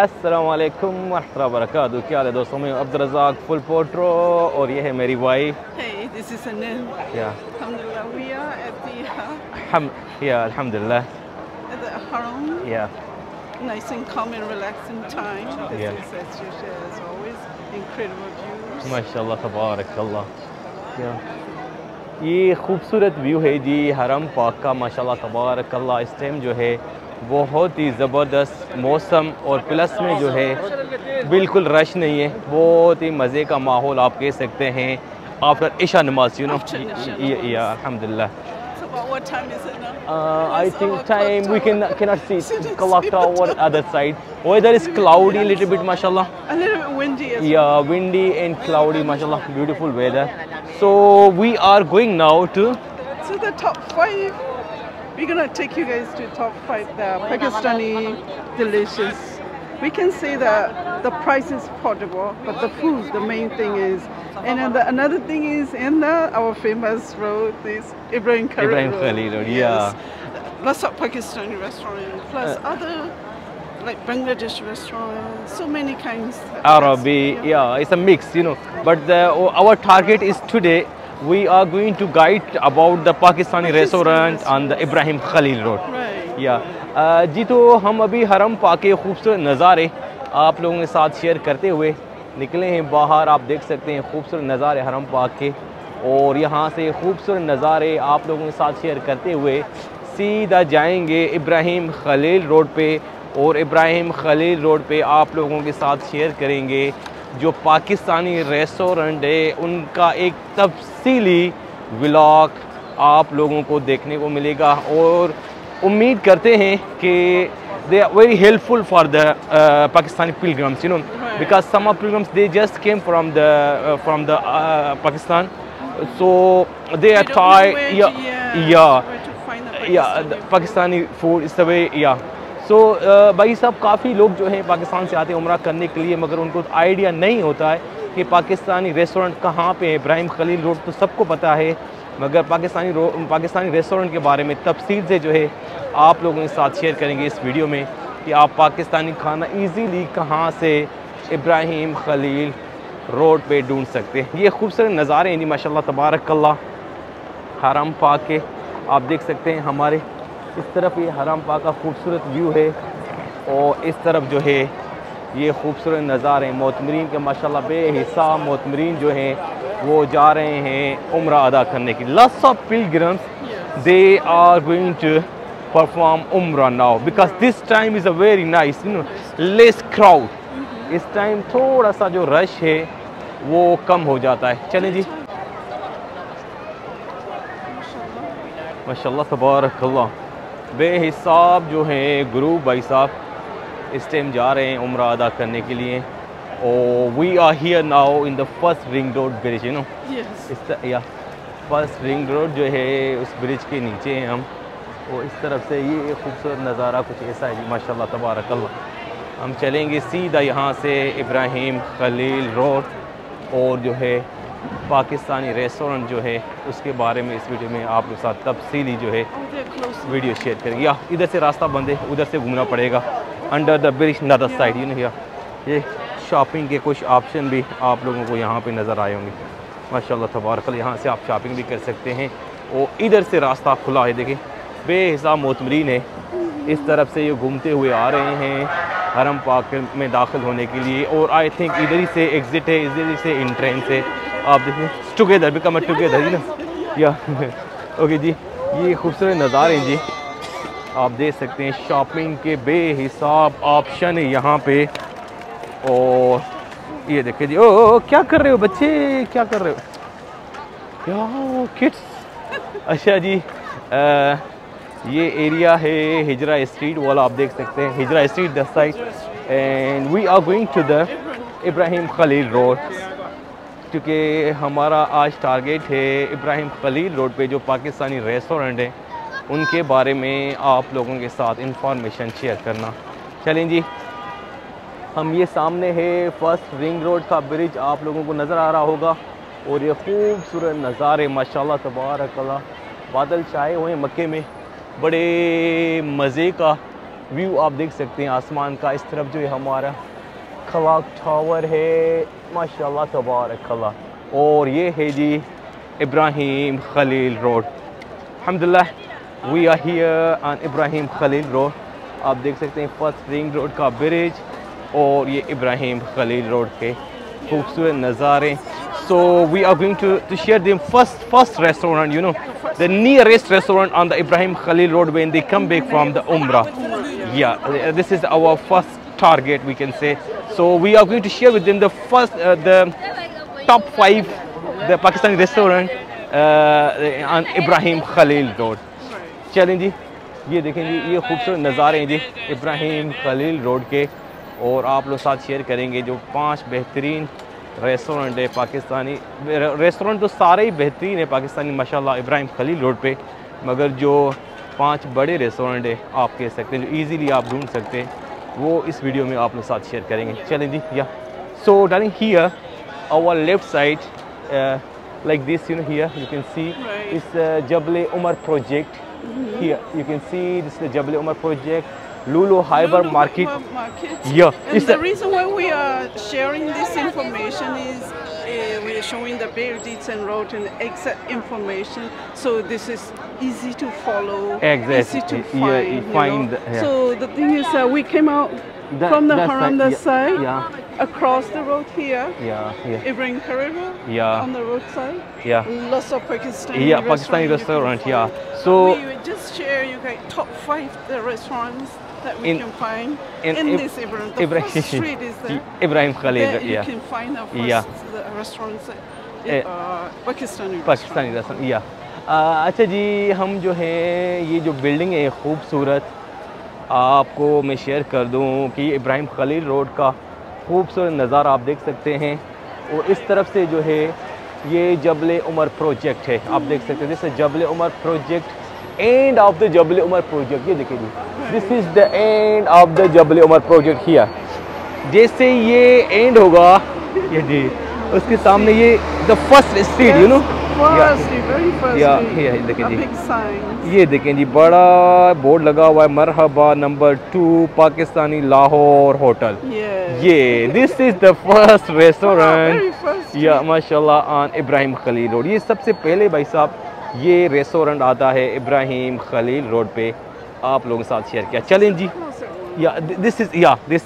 अस्सलाम वालेकुम वरहमतुल्लाहि वबरकातुहू। क्या हाल है दोस्तों, मैं अब्दुल रज़ाक फुल पोट्रो और ये है मेरी wife. Hey, this is Anil. Yeah. Alhamdulillah, we are at the Alhamdulillah. at the Haram. Yeah. Nice and calm and relaxing time. This Yeah. is as usual, as always, incredible views. माशाल्लाह तबारकल्लाह। ये खूबसूरत view है जी हरम पाक का, माशाल्लाह तबारकल्लाह। इस time जो है बहुत ही ज़बरदस्त मौसम और प्लस में जो है बिल्कुल रश नहीं है, बहुत ही मज़े का माहौल आप कह सकते हैं। आफ्टर इशा नमाज, यू नो। या अल्हम्दुलिल्लाह। So what time is it now? I think time we cannot see clock tower other side. Weather is cloudy a little bit, mashallah. A little bit windy as well. Yeah, windy and cloudy, mashallah. Beautiful weather. So we are going now to So the top 5. We're gonna take you guys to top 5 the Pakistani delicious. We can say that the price is affordable, but the food, the main thing is. And then another thing is in our famous road, this Ibrahim Khalil Road. Yeah. Lots of Pakistani restaurants, plus other like Bangladesh restaurants, so many kinds. Arabic, yeah, it's a mix, you know. But our target is today. We are going to guide about the Pakistani restaurant on the Ibrahim Khalil Road. Right. Yeah. जी तो हम अभी हरम पाक के खूबसूरत नज़ारे आप लोगों के साथ शेयर करते हुए निकले हैं बाहर। आप देख सकते हैं खूबसूरत नज़ारे हरम पाक के, और यहाँ से खूबसूरत नज़ारे आप लोगों के साथ शेयर करते हुए सीधा जाएंगे इब्राहिम खलील रोड पे, और इब्राहिम खलील रोड पे आप लोगों के साथ शेयर करेंगे जो पाकिस्तानी रेस्टोरेंट है उनका एक तफसीली व्लॉग आप लोगों को देखने को मिलेगा। और उम्मीद करते हैं कि they are very helpful for the Pakistani pilgrims, you know, because some of pilgrims they just came from the Pakistan, so they are tired. The Pakistani food is the way. So भाई साहब काफ़ी लोग जो हैं पाकिस्तान से आते हैं उम्रा करने के लिए, मगर उनको आइडिया नहीं होता है कि पाकिस्तानी रेस्टोरेंट कहाँ पे है। इब्राहिम खलील रोड तो सबको पता है, मगर पाकिस्तानी रेस्टोरेंट के बारे में तफसील से जो है आप लोगों के साथ शेयर करेंगे इस वीडियो में कि आप पाकिस्तानी खाना इजीली कहाँ से इब्राहिम खलील रोड पे ढूंढ सकते हैं। ये खूबसूरत नज़ारे हैं जी माशाल्लाह तबारकल्लाह हरम पाक के। आप देख सकते हैं हमारे इस तरफ ये हरम पाक का खूबसूरत व्यू है, और इस तरफ जो है ये खूबसूरत नज़ारे हैं। मोतमरीन के माशाल्लाह बेहिसाब मोतमरीन जो हैं वो जा रहे हैं उम्रा अदा करने की। Lots of pilgrims they are going to perform Umrah now because this time is a very nice, you know, less crowd. इस टाइम थोड़ा सा जो रश है वो कम हो जाता है। चलें जी, माशाल्लाह तबारकल्लाह बेहिसाब जो हैं ग्रुप भाई साहब इस टाइम जा रहे हैं उम्रा अदा करने के लिए। और we are here now in the first ring road bridge, you know. या फर्स्ट रिंग रोड जो है उस ब्रिज के नीचे हैं हम, और इस तरफ से ये खूबसूरत नज़ारा कुछ ऐसा है जी माशाल्लाह तबारकल्लाह। हम चलेंगे सीधा यहाँ से इब्राहिम खलील रोड, और जो है पाकिस्तानी रेस्टोरेंट जो है उसके बारे में इस वीडियो में आप लोग साथ तफसीली जो है वीडियो शेयर करेंगे। या इधर से रास्ता बंद है, उधर से घूमना पड़ेगा अंडर द ब्रिज नदर साइड, यू नो। ये शॉपिंग के कुछ ऑप्शन भी आप लोगों को यहाँ पे नज़र आए होंगे माशाल्लाह तबारकल्लाह। यहाँ से आप शॉपिंग भी कर सकते हैं, और इधर से रास्ता खुला है, देखिए बेहिसाब मोतमरीन है। इस तरफ से ये घूमते हुए आ रहे हैं हरम पाक में दाखिल होने के लिए, और आई थिंक इधर ही से एग्ज़िट है, इधर ही से एंट्रेंस है। आप देखिए together become together, you know. या ओके जी, ये खूबसूरत नज़ारे हैं जी। आप देख सकते हैं शॉपिंग के बेहिसाब ऑप्शन है यहाँ पे। और ये देखिए जी, ओ क्या कर रहे हो बच्चे, क्या कर रहे हो या किड्स। अच्छा जी, ये एरिया है हिजरा स्ट्रीट वाला, आप देख सकते हैं Hijra street the side, and we are going to the Ibrahim Khalil road, क्योंकि हमारा आज टारगेट है इब्राहिम खलील रोड पे जो पाकिस्तानी रेस्टोरेंट है उनके बारे में आप लोगों के साथ इंफॉर्मेशन शेयर करना। चलें जी, हम ये सामने है फर्स्ट रिंग रोड का ब्रिज, आप लोगों को नज़र आ रहा होगा। और ये खूबसूरत नज़ारे माशाल्लाह तबारकल्लाह, बादल छाए हुए हैं मक्के में, बड़े मज़े का व्यू आप देख सकते हैं आसमान का। इस तरफ जो है हमारा क्लॉक टावर है माशाल्लाह तबारकल्लाह। और ये है जी इब्राहिम खलील रोड। अल्हम्दुलिल्लाह we are here on Ibrahim Khalil road. आप देख सकते हैं फर्स्ट रिंग रोड का ब्रिज और ये इब्राहिम खलील रोड के खूबसूरत नज़ारे। So we are going to share the first restaurant, you know, the nearest restaurant on the Ibrahim Khalil Road when they come back from the Umrah. Yeah, this is our first target, we can say. So we are going to share with them the the top 5 the Pakistani restaurant on Ibrahim Khalil Road. चलें जी, ये देखें जी, ये खूबसूरत नज़ारे हैं जी Ibrahim Khalil road के, और आप लोग साथ शेयर करेंगे जो 5 बेहतरीन रेस्टोरेंट है पाकिस्तानी। रेस्टोरेंट तो सारे ही बेहतरीन है पाकिस्तानी माशाल्लाह इब्राहिम खलील रोड पे, मगर जो 5 बड़े रेस्टोरेंट है आप कह सकते हैं जो इजीली आप ढूंढ सकते हैं, वो इस वीडियो में आप लोग साथ शेयर करेंगे। चलें जी, yeah so darling here our left side like this, you know, here you can see it's Jabal Umar project. Here you can see this is the Jabal Umar project, Lulu Hyper Market. Yeah, and the reason why we are sharing this information is we are showing the bare deeds and road and exact information, so this is easy to follow, exactly. easy to find. You find So the thing is we came out from the Haramda side, yeah, across the road here, yeah, Ibrahim Khalil Road, yeah, on the roadside, yeah, lots of Pakistani Pakistani restaurant, yeah. So we will just share you guys top 5 the restaurants that we can find in this Ibrahim. The first street is there. Ibrahim Khalil, there you yeah, can find the first the restaurants, Pakistani restaurant, yeah. अच्छा जी, हम जो है ये जो building है खूबसूरत, आपको मैं शेयर कर दूं कि इब्राहिम खलील रोड का खूबसूरत नज़ारा आप देख सकते हैं, और इस तरफ से जो है ये जबल उमर प्रोजेक्ट है, आप देख सकते हैं। This is Jabal Omar project, end of the Jabal Omar project, ये देखिए जी, this is the end of the Jabal Omar project here. जैसे ये एंड होगा ये जी, उसके सामने ये the first street, you know, देखें जी, ये देखें जी, बड़ा बोर्ड लगा हुआ है मरहबा नंबर 2 पाकिस्तानी लाहौर होटल। ये this is the first restaurant, या माशाल्लाह ऑन इब्राहिम खलील रोड। ये सबसे पहले भाई साहब ये रेस्टोरेंट आता है इब्राहिम खलील रोड पे, आप लोगों के साथ शेयर किया। चलें जी, या this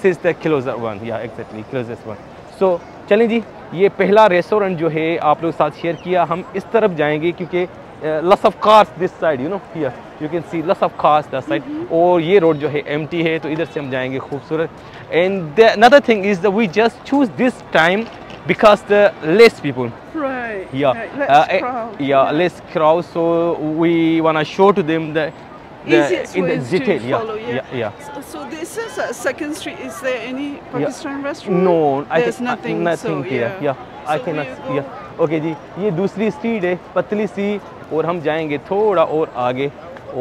is the closer one, या एग्जैक्टली क्लोजेस्ट वन। सो चलें जी, ये पहला रेस्टोरेंट जो है आप लोग साथ शेयर किया। हम इस तरफ जाएंगे क्योंकि लस of cars this side, you know, here you can सी लस ऑफ कार्स दैट साइड, और ये रोड जो है एम्प्टी है, तो इधर से हम जाएंगे खूबसूरत। And another thing is that we just choose this time because the less people, right, less crowd, so we want to show to them the easiest in the ways detail, to follow, so this is a second street. Is there any Pakistan restaurant? No, there's nothing here. I cannot. Okay जी, ये दूसरी street है पतली सी, और हम जाएंगे थोड़ा और आगे,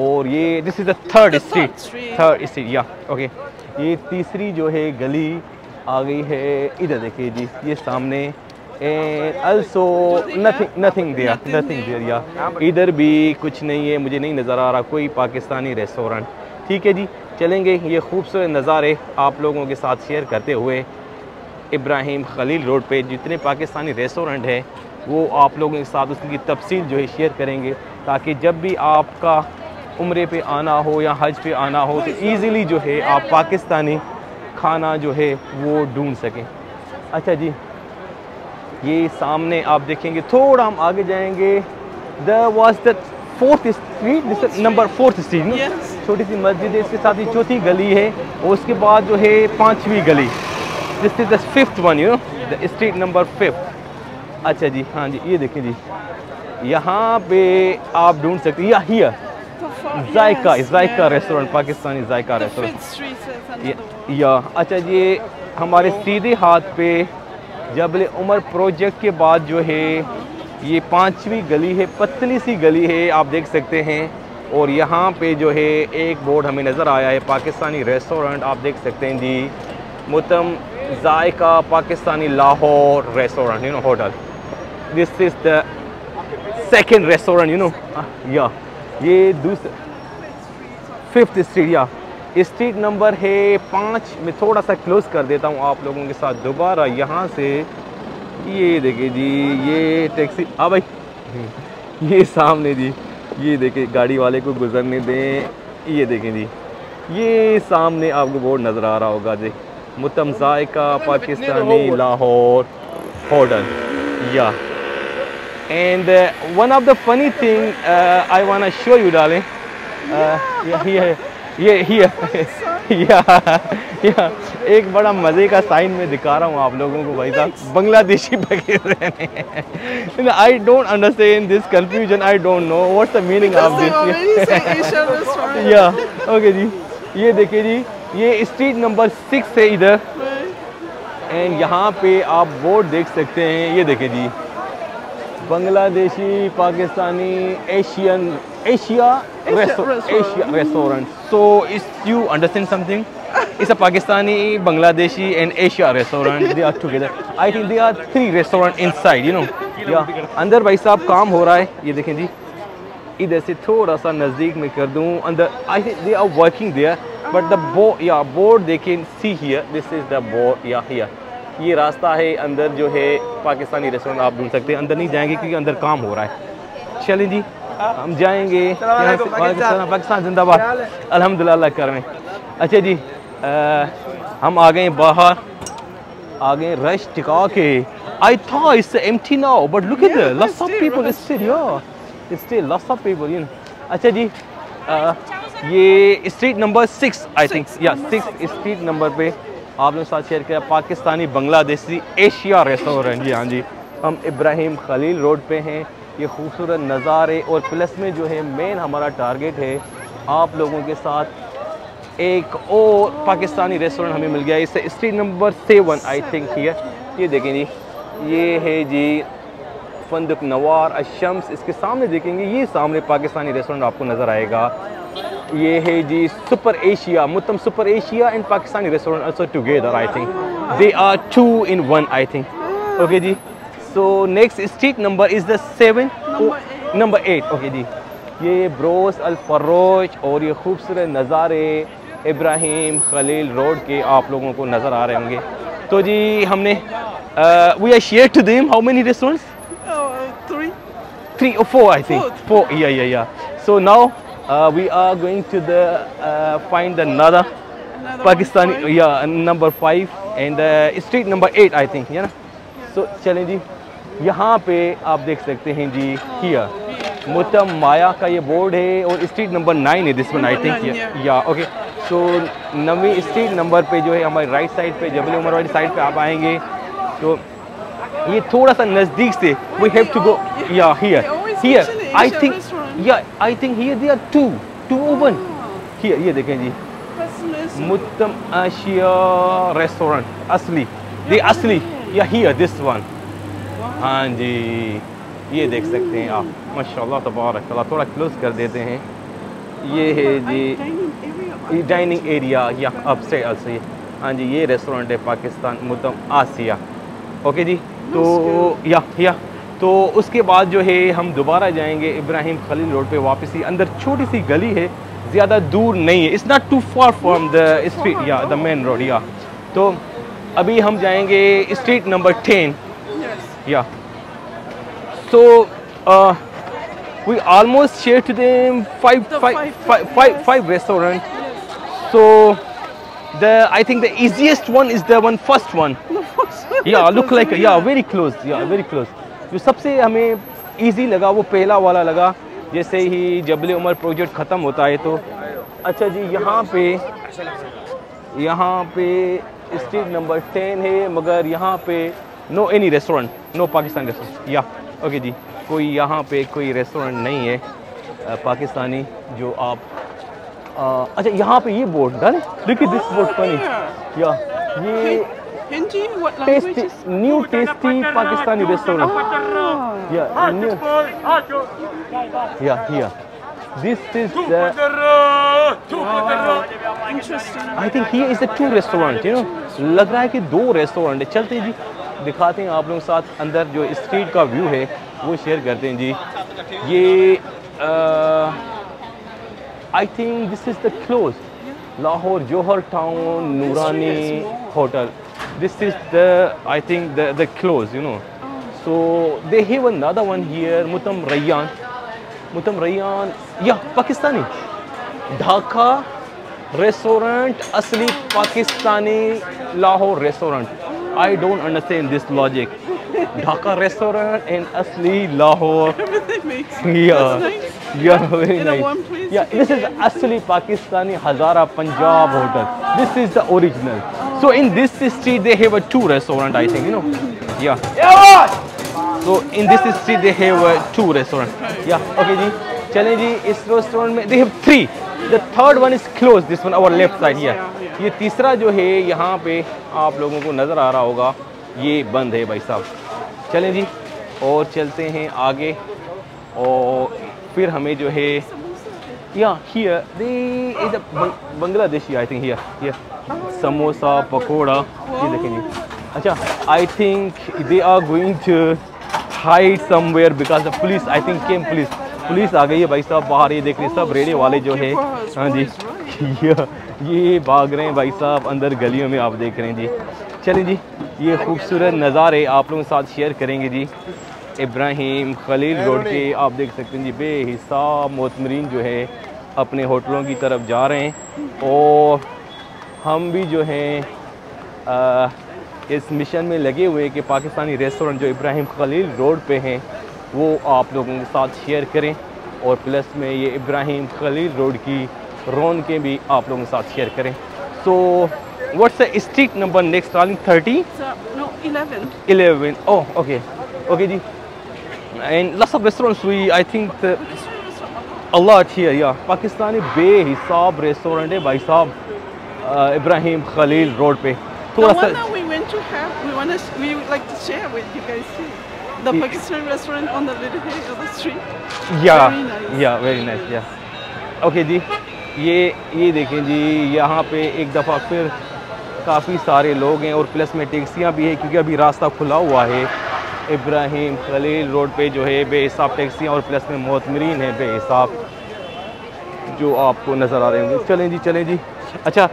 और ये this is the third street, या ओके। ये तीसरी जो है गली आ गई है, इधर देखिए जी, ये सामने, एंड आल्सो नथिंग देयर, या इधर भी कुछ नहीं है, मुझे नहीं नज़र आ रहा कोई पाकिस्तानी रेस्टोरेंट। ठीक है जी, चलेंगे ये खूबसूरत नज़ारे आप लोगों के साथ शेयर करते हुए इब्राहिम खलील रोड पे जितने पाकिस्तानी रेस्टोरेंट हैं वो आप लोगों के साथ उसकी तफसील जो है शेयर करेंगे, ताकि जब भी आपका उम्रे पे आना हो या हज पे आना हो तो ईज़िली जो है आप पाकिस्तानी खाना जो है वो ढूंढ सकें। अच्छा जी, ये सामने आप देखेंगे, थोड़ा हम आगे जाएंगे, was the 4th street, this number 4th street, छोटी सी मस्जिद है, इसके साथ ही चौथी गली है, और उसके बाद जो है 5वीं गली, this is the 5th one, you know, the street number 5th। अच्छा जी, हाँ जी, ये देखें जी, यहाँ पे आप ढूंढ सकते हैं, here Zaika restaurant, Pakistani Zaika restaurant, या अच्छा जी, हमारे सीधे हाथ पे जबल उमर प्रोजेक्ट के बाद जो है ये 5वीं गली है, पतली सी गली है, आप देख सकते हैं, और यहाँ पे जो है एक बोर्ड हमें नज़र आया है पाकिस्तानी रेस्टोरेंट, आप देख सकते हैं जी, मुतम Zaika Pakistani Lahore restaurant, you know, hotel. This is the second restaurant, you know. या ये दूसरा 5th स्ट्रीट, या स्ट्रीट नंबर है 5. मैं थोड़ा सा क्लोज कर देता हूँ आप लोगों के साथ दोबारा यहाँ से. ये देखिए जी, ये टैक्सी, हाँ भाई, ये सामने जी, ये देखिए गाड़ी वाले को गुजरने दें. ये देखें जी, ये सामने आपको बोर्ड नज़र आ रहा होगा जी, मुतम जायका पाकिस्तानी लाहौर होटल. या and one of the funny thing I want to show you darling. या एक बड़ा मज़े का साइन मैं दिखा रहा हूँ आप लोगों को भाई साहब. Bangladeshi Pakistani. I don't understand this confusion. I don't know what's the meaning of this. या ओके जी, ये देखिए जी, ये स्ट्रीट नंबर 6 है इधर. एंड यहाँ पे आप बोर्ड देख सकते हैं. ये देखिए जी, Bangladeshi Pakistani Asia restaurant. So is you understand something? It's a Pakistani, Bangladeshi and Asia restaurant. They are together. I think there are 3 restaurants inside, you know. Yeah. अंदर भाई साहब काम हो रहा है. ये देखें जी, इधर से थोड़ा सा नज़दीक में कर दूँ. अंदर I think they are working there. But the board they can see here. This is the board. Yeah, here. ये रास्ता है अंदर जो है पाकिस्तानी रेस्टोरेंट आप ढूंढ सकते हैं. अंदर नहीं जाएंगे क्योंकि अंदर काम हो रहा है. चलें जी, हम जाएंगे यहाँ से. पाकिस्तान जिंदाबाद. अल्हम्दुलिल्लाह कर रहे हैं. अच्छा जी, हम आ गए बाहर, आ गए रश टिका के. I thought it's empty now but look at the lots of people. It's still lots of people, you know. अच्छा जी, ये स्ट्रीट नंबर 6 आई थिंक, या 6 स्ट्रीट नंबर पे आप लोगों के साथ शेयर किया पाकिस्तानी बांग्लादेशी एशिया रेस्टोरेंट. जी हाँ जी, हम इब्राहिम खलील रोड पे हैं. ये खूबसूरत नज़ारे और प्लस में जो है मेन हमारा टारगेट है आप लोगों के साथ एक और पाकिस्तानी रेस्टोरेंट हमें मिल गया. इससे street number 7 I think here. ये देखें जी, ये है जी फंदक नवार अशम्स. इसके सामने देखेंगे, ये सामने पाकिस्तानी रेस्टोरेंट आपको नज़र आएगा. ये है जी सुपर एशिया, मुतम super Asia and Pakistani restaurant also together. I think they are 2 in 1 I think. Okay जी, so next street number is the 7, number 8. Okay जी, ये ब्रोस अल फरोज और ये खूबसूरत नज़ारे इब्राहिम खलील रोड के आप लोगों को नज़र आ रहे होंगे. तो जी हमने we are share to them how many restaurants? 3 or 4 I think. 4. Yeah. So now we are going to the find another Pakistani. Yeah, number 5 and street number 8 I think. Yeah. So चलें जी, यहाँ पे आप देख सकते हैं जी, here मुतम माया का ये board है और स्ट्रीट नंबर 9 है दिस वन आई थिंक. या ओके, सो 9वीं स्ट्रीट नंबर पे जो है हमारी राइट साइड पे जबल उमर वाली साइड पे आप आएंगे तो ये थोड़ा सा नज़दीक से वी हैव टू गो. या हियर आई थिंक, या I think here they are 2 1 here. ये देखें जी, मुतम एशिया रेस्टोरेंट असली, दे असली. या हियर दिस वन. हाँ जी, ये देख सकते हैं आप, माशाल्लाह तबारक अल्लाह. थोड़ा क्लोज कर देते हैं. ये है जी डाइनिंग एरिया या अपस्टेयर आल्सो. ये हाँ जी, ये रेस्टोरेंट है पाकिस्तान मुतम आसिया. ओके जी, तो या तो उसके बाद जो है हम दोबारा जाएंगे इब्राहिम खलील रोड पे वापस ही. अंदर छोटी सी गली है, ज़्यादा दूर नहीं है. It's not too far from the street या द मेन रोड. या तो अभी हम जाएंगे स्ट्रीट नंबर 10. या so we almost share to them five restaurant. So I think the easiest one is the first one. Yeah, look like very close. Very close. जो सबसे हमें easy लगा वो पहला वाला लगा. जैसे ही जबल उमर प्रोजेक्ट ख़त्म होता है तो अच्छा जी, यहाँ पे स्ट्रीट नंबर 10 है, मगर यहाँ पे no any restaurant, no Pakistani restaurant. या ओके जी, कोई यहाँ पे कोई रेस्टोरेंट नहीं है पाकिस्तानी जो आप अच्छा यहाँ पे ये बोर्ड डालें. देखिए दिस बोर्ड फनी. या ये tasty new tasty Pakistani restaurant. या न्यू. या here this is the interesting. I think here is the 2 restaurant, you know. लग रहा है कि 2 रेस्टोरेंट है। चलते हैं जी, दिखाते हैं आप लोगों के साथ अंदर जो स्ट्रीट का व्यू है वो शेयर करते हैं जी। ये I think this is the close Lahore Johar town नूरानी hotel. This is the, I think the close, you know. So they have another one here, Mutam Rayyan. Mutam Rayyan, yeah, Pakistani. Dhaka restaurant, asli Pakistani Lahore restaurant. I don't understand this logic. Dhaka restaurant and asli Lahore. Everything makes sense. Yeah, That's nice. yeah, very In a nice. one place. Yeah, this is asli Pakistani Hazara Punjab hotel. This is the original. So in this street they have a 2 restaurant, I think, you know. Yeah. So in this street they have a 2 restaurant. Yeah. Okay जी, चलें जी। इस restaurant में they have 3. The third one is closed. This one our left side here. ये तीसरा जो है यहाँ पे आप लोगों को नज़र आ रहा होगा, ये बंद है भाई साहब। चलें जी और चलते हैं आगे और फिर हमें जो है yeah here they is a Bangladeshi I think here samosa pakoda ये देखें जी। अच्छा I think they are going to hide somewhere because the police I think came police आ गई है भाई साहब बाहर। ये देख रहे हैं सब रेड़े वाले जो है, हाँ जी ये भाग रहे हैं भाई साहब अंदर गलियों में, आप देख रहे हैं जी। चलें जी, ये खूबसूरत नज़ारे आप लोगों के साथ शेयर करेंगे जी। इब्राहिम खलील रोड के आप देख सकते हैं जी, बेहिसाब मोतमरीन जो है अपने होटलों की तरफ जा रहे हैं और हम भी जो हैं इस मिशन में लगे हुए कि पाकिस्तानी रेस्टोरेंट जो इब्राहिम खलील रोड पे हैं वो आप लोगों के साथ शेयर करें और प्लस में ये इब्राहिम खलील रोड की रौनकें भी आप लोगों के साथ शेयर करें। So what's the street number next ट्रालिंग 30? No, 11. 11. Oh, okay. Okay जी। And lots of restaurants we I think a lot here, yeah. Pakistani बेहिसाब रेस्टोरेंट है भाई साहब इब्राहिम खलील रोड पे। The one that we went to have, we would like to share with you guys too. The Pakistani restaurant on the little hill of the street. Yeah, Very nice. yeah, very nice, yeah. Okay जी, ये देखें जी, यहाँ पे एक दफ़ा फिर काफ़ी सारे लोग हैं और प्लस में टैक्सियाँ भी है क्योंकि अभी रास्ता खुला हुआ है। इब्राहिम खलील रोड पे जो है बेहिसाब टैक्सियाँ और प्लस में मोतमरीन है बेहिसाब जो आपको नज़र आ रहे होंगे। चलें जी चलें जी। अच्छा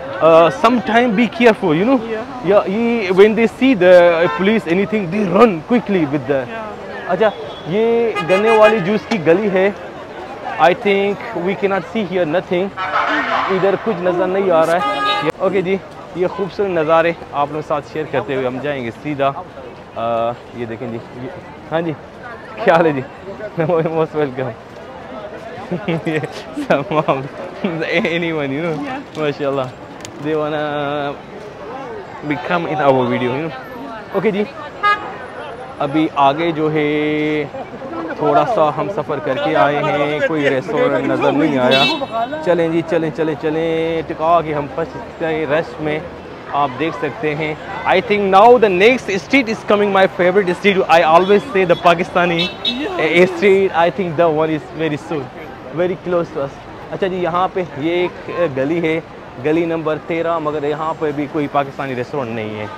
some time be careful you know, या ये when they see the police anything they run quickly with the. अच्छा ये गन्ने वाली जूस की गली है। I think we can not see here nothing, इधर कुछ नज़र नहीं आ रहा है। ओके जी, ये खूबसूरत नज़ारे आप लोगों के साथ शेयर करते हुए हम जाएंगे सीधा। ये देखें जी, हाँ जी क्या हाल है जी? Most welcome. anyone you know, mashallah they wanna become in our video, you know. Okay जी, अभी आगे जो है थोड़ा सा हम सफ़र करके आए हैं, कोई रेस्टोरेंट नज़र नहीं आया। चलें जी चलें चलें चलें, टिका के हम फंस गए रश में, आप देख सकते हैं। I think now the next street is coming, my favourite street. I always say the Pakistani street, I think the one is very soon, very close to us. अच्छा जी, यहाँ पे ये एक गली है, गली नंबर 13, मगर यहाँ पे भी कोई पाकिस्तानी रेस्टोरेंट नहीं है।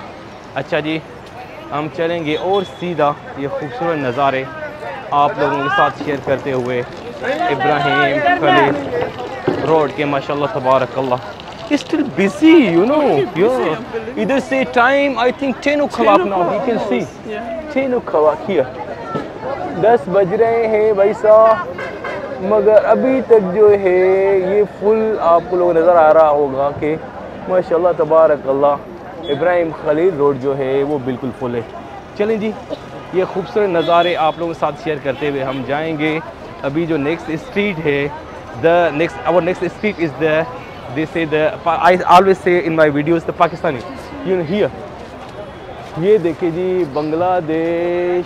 अच्छा जी, हम चलेंगे और सीधा ये खूबसूरत नज़ारे आप लोगों के साथ शेयर करते हुए इब्राहिम खलील रोड के माशाल्लाह तबारकल्लाह। It's still busy, you know. Yeah. Either say time, I think 10 o'clock now. You can see 10 o'clock here. 10 बज रहे हैं भाई साहब, मगर अभी तक जो है ये फुल आपको लोग नज़र आ रहा होगा कि माशाल्लाह तबारकल्लाह इब्राहिम खलील रोड जो है वो बिल्कुल फुल है। चलें जी, ये खूबसूरत नज़ारे आप लोगों के साथ शेयर करते हुए हम जाएंगे। अभी जो नेक्स्ट स्ट्रीट है, our next street is the, they say I always say in my videos the Pakistani, you know here। ये देखिए जी, बांग्लादेशी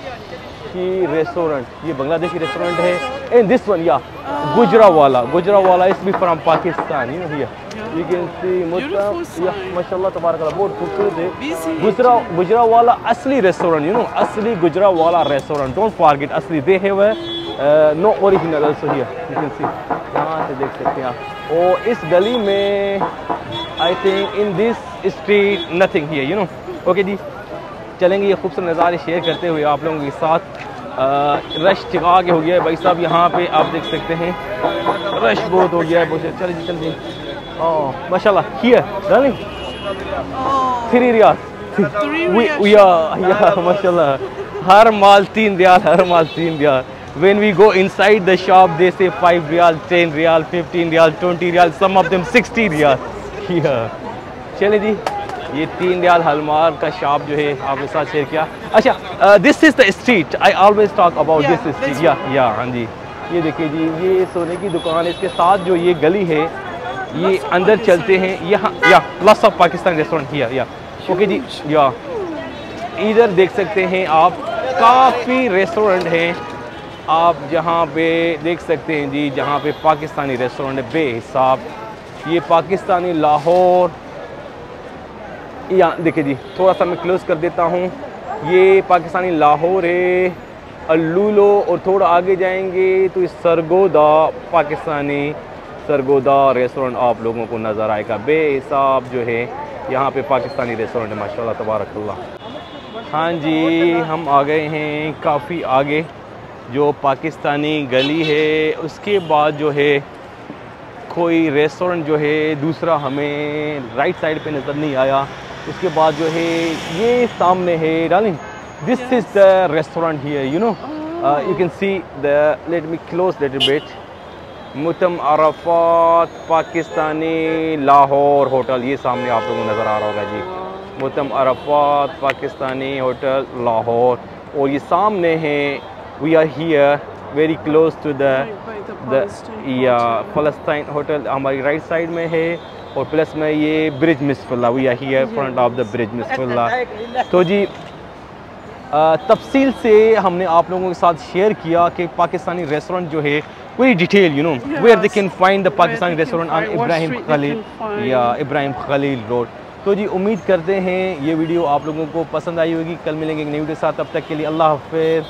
रेस्टोरेंट, ये बांग्लादेशी रेस्टोरेंट है। एंड दिस वन या Gujranwala is be from Pakistan, you know here you can see माशाल्लाह तबारकल्लाह, बहुत खूबसूरत है। गुजरावाला असली रेस्टोरेंट, यू नो, असली गुजरावाला रेस्टोरेंट, डोंट फॉरगेट असली। They have no original also here, you can see, यहाँ से देख सकते हैं आप। और इस गली में I think in this street nothing here, you know. Okay जी, चलेंगे ये खूबसूरत नज़ारे शेयर करते हुए आप लोगों के साथ। रश टिका के हो गया है भाई साहब, यहाँ पे आप देख सकते हैं रश बहुत हो गया है बहुत। चलिए जी चलिए। ओह माशाल्लाह, हियर डार्लिंग 3 रियाल, या माशाल्लाह, हर माल 3 रियाल, हर माल 3 riyal. When we go inside the shop, they say 5 riyal, 10 riyal, 15 riyal, 20 riyal, some of them 60 riyal. चले जी, ये 3 रियाल हलमार का शॉप जो है आपके साथ शेयर किया। अच्छा, this is the street I always talk about this street. या हाँ जी, ये देखिए जी, ये सोने की दुकान है, इसके साथ जो ये गली है, ये अंदर चलते हैं यहाँ, या lots of Pakistan restaurant here, या ओके जी। या इधर देख सकते हैं आप, काफ़ी रेस्टोरेंट हैं आप जहाँ पे देख सकते हैं जी, जहाँ पे पाकिस्तानी रेस्टोरेंट है बेहिसाब। ये पाकिस्तानी लाहौर, यहाँ देखिए जी, थोड़ा सा मैं क्लोज कर देता हूँ, ये पाकिस्तानी लाहौर है, अल्लूलो, और थोड़ा आगे जाएंगे तो इस सरगोदा, पाकिस्तानी सरगोदा रेस्टोरेंट आप लोगों को नज़र आएगा बेहिसाब जो है। यहाँ पे पाकिस्तानी रेस्टोरेंट है माशाल्लाह तबारकल्लाह। हाँ जी, हम आ गए हैं काफ़ी आगे, जो पाकिस्तानी गली है, उसके बाद जो है कोई रेस्टोरेंट जो है दूसरा हमें राइट साइड पे नज़र नहीं आया। उसके बाद जो है ये सामने है darling, this is the restaurant here, you know, you can see the, let me close little bit, मुतम अरफात पाकिस्तानी लाहौर होटल, ये सामने आप लोगों को नज़र आ रहा होगा जी, मुतम अरफात पाकिस्तानी होटल लाहौर। और ये सामने है, we are here very close to the फ़लस्तीन होटल, हमारी राइट साइड में है, और प्लस में ये bridge Misfalah, we are here front of the bridge Misfalah. तो जी तफसील से हमने आप लोगों के साथ शेयर किया कि पाकिस्तानी रेस्टोरेंट जो है पूरी detail, you know, where they can find the Pakistani restaurant on Ibrahim Khalil, या इब्राहिम खलील रोड। तो जी उम्मीद करते हैं ये वीडियो आप लोगों को पसंद आई होगी। कल मिलेंगे एक नई वीडियो के साथ, तब तक के लिए अल्लाह हाफ़िज़।